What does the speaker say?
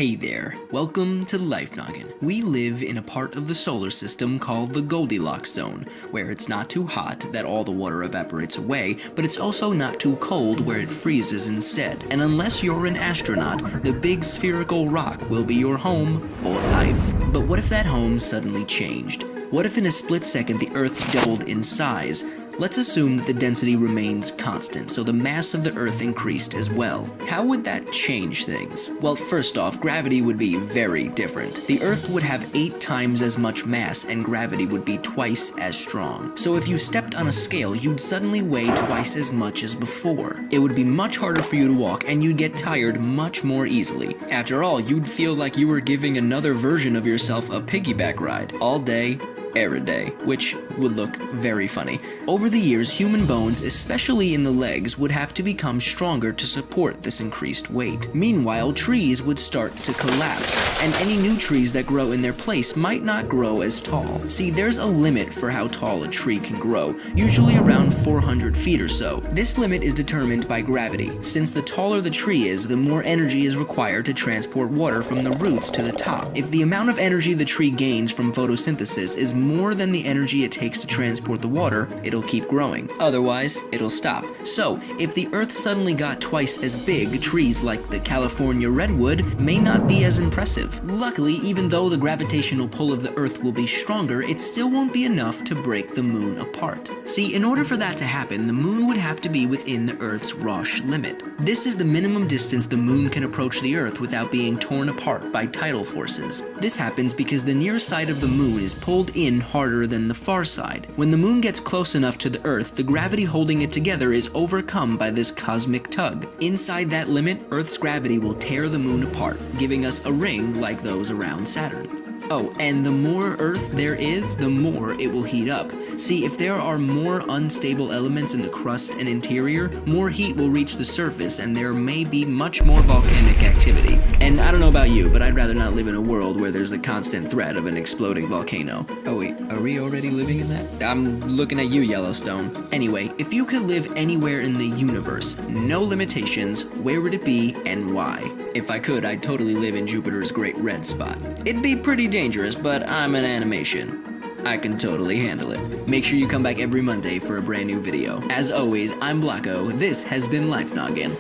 Hey there, welcome to Life Noggin. We live in a part of the solar system called the Goldilocks zone, where it's not too hot that all the water evaporates away, but it's also not too cold where it freezes instead. And unless you're an astronaut, the big spherical rock will be your home for life. But what if that home suddenly changed? What if in a split second the Earth doubled in size? Let's assume that the density remains constant, so the mass of the Earth increased as well. How would that change things? Well, first off, gravity would be very different. The Earth would have 8 times as much mass, and gravity would be twice as strong. So if you stepped on a scale, you'd suddenly weigh twice as much as before. It would be much harder for you to walk, and you'd get tired much more easily. After all, you'd feel like you were giving another version of yourself a piggyback ride, all day, every day, which would look very funny. Over the years, human bones, especially in the legs, would have to become stronger to support this increased weight. Meanwhile, trees would start to collapse, and any new trees that grow in their place might not grow as tall. See, there's a limit for how tall a tree can grow, usually around 400 feet or so. This limit is determined by gravity. Since the taller the tree is, the more energy is required to transport water from the roots to the top. If the amount of energy the tree gains from photosynthesis is more than the energy it takes to transport the water, it'll keep growing. Otherwise, it'll stop. So, if the Earth suddenly got twice as big, trees like the California redwood may not be as impressive. Luckily, even though the gravitational pull of the Earth will be stronger, it still won't be enough to break the moon apart. See, in order for that to happen, the moon would have to be within the Earth's Roche limit. This is the minimum distance the moon can approach the Earth without being torn apart by tidal forces. This happens because the near side of the moon is pulled in harder than the far side. When the moon gets close enough to the Earth, the gravity holding it together is overcome by this cosmic tug. Inside that limit, Earth's gravity will tear the moon apart, giving us a ring like those around Saturn. Oh, and the more Earth there is, the more it will heat up. See, if there are more unstable elements in the crust and interior, more heat will reach the surface and there may be much more volcanic activity. And I don't know about you, but I'd rather not live in a world where there's a constant threat of an exploding volcano. Oh wait, are we already living in that? I'm looking at you, Yellowstone. Anyway, if you could live anywhere in the universe, no limitations, where would it be and why? If I could, I'd totally live in Jupiter's Great Red Spot. It'd be pretty dangerous, but I'm an animation. I can totally handle it. Make sure you come back every Monday for a brand new video. As always, I'm Blocko. This has been Life Noggin.